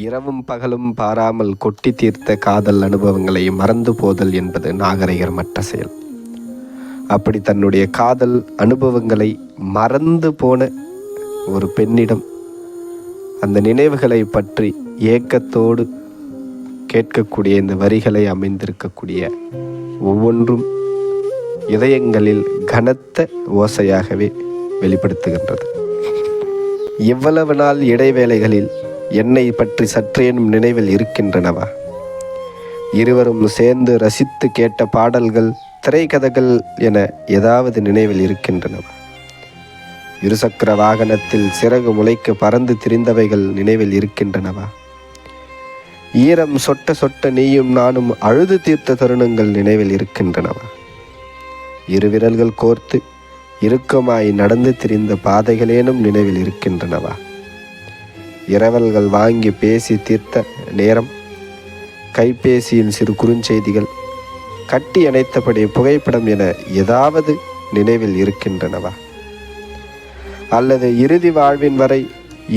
இரவும் பகலும் பாராமல் கொட்டி தீர்த்த காதல் அனுபவங்களை மறந்து போதல் என்பது நாகரிகமற்ற செயல். அப்படி தன்னுடைய காதல் அனுபவங்களை மறந்து போன ஒரு பெண்ணிடம் அந்த நினைவுகளை பற்றி ஏக்கத்தோடு கேட்கக்கூடிய இந்த வரிகளை அமைந்திருக்கக்கூடிய ஒவ்வொன்றும் இதயங்களில் கனத்த ஓசையாகவே வெளிப்படுத்துகின்றது. இவ்வளவு நாள் இடைவேளைகளில் என்னை பற்றி சற்றேனும் நினைவில் இருக்கின்றனவா? இருவரும் சேர்ந்து ரசித்து கேட்ட பாடல்கள், திரைக்கதைகள் என ஏதாவது நினைவில் இருக்கின்றனவா? இருசக்கர வாகனத்தில் சிறகு முளைக்க பறந்து திரிந்தவைகள் நினைவில் இருக்கின்றனவா? ஈரம் சொட்ட சொட்ட நீயும் நானும் அழுது தீர்த்த தருணங்கள் நினைவில் இருக்கின்றனவா? இரு விரல்கள் கோர்த்து இறுக்கமாய் நடந்து திரிந்த பாதைகளேனும் நினைவில் இருக்கின்றனவா? இரவல்கள் வாங்கி பேசி தீர்த்த நேரம், கைபேசியில் சிறு குறுஞ்செய்திகள், கட்டி அணைத்தபடி புகைப்படம் என ஏதாவது நினைவில் இருக்கின்றனவா? அல்லது இறுதி வாழ்வின் வரை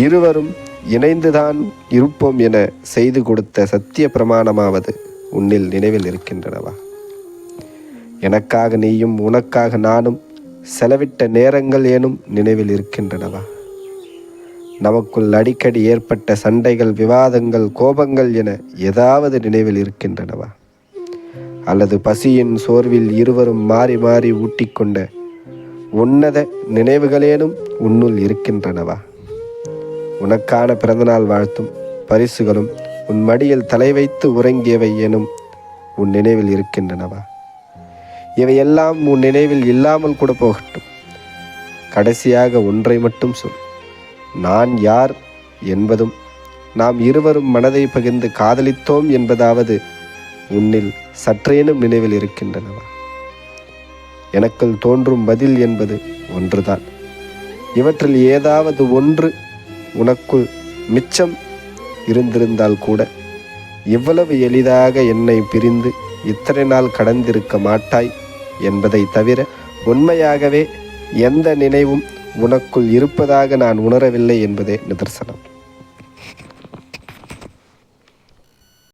இருவரும் இணைந்துதான் இருப்போம் என செய்து கொடுத்த சத்திய பிரமாணமாவது உன்னில் நினைவில் இருக்கின்றனவா? எனக்காக நீயும் உனக்காக நானும் செலவிட்ட நேரங்கள் ஏனும் நினைவில் இருக்கின்றனவா? நமக்குள் அடிக்கடி ஏற்பட்ட சண்டைகள், விவாதங்கள், கோபங்கள் என ஏதாவது நினைவில் இருக்கின்றனவா? அல்லது பசியின் சோர்வில் இருவரும் மாறி மாறி ஊட்டிக்கொண்ட உன்னத நினைவுகளேனும் உன்னுள் இருக்கின்றனவா? உனக்கான பிறந்தநாள் வாழ்த்தும் பரிசுகளும் உன் மடியில் தலை வைத்து உறங்கியவை எனும் உன் நினைவில் இருக்கின்றனவா? இவையெல்லாம் உன் நினைவில் இல்லாமல் கூட போகட்டும். கடைசியாக ஒன்றை மட்டும் சொல். நான் யார் என்பதும் நாம் இருவரும் மனதை பகிர்ந்து காதலித்தோம் என்பதாவது உன்னில் சற்றேனும் நினைவில் இருக்கின்றனவா? எனக்குள் தோன்றும் பதில் என்பது ஒன்றுதான். இவற்றில் ஏதாவது ஒன்று உனக்குள் மிச்சம் இருந்திருந்தால் கூட இவ்வளவு எளிதாக என்னை பிரிந்து இத்தனை நாள் கடந்திருக்க மாட்டாய் என்பதை தவிர உண்மையாகவே எந்த நினைவும் உனக்குள் இருப்பதாக நான் உணரவில்லை என்பதே நிதர்சனம்.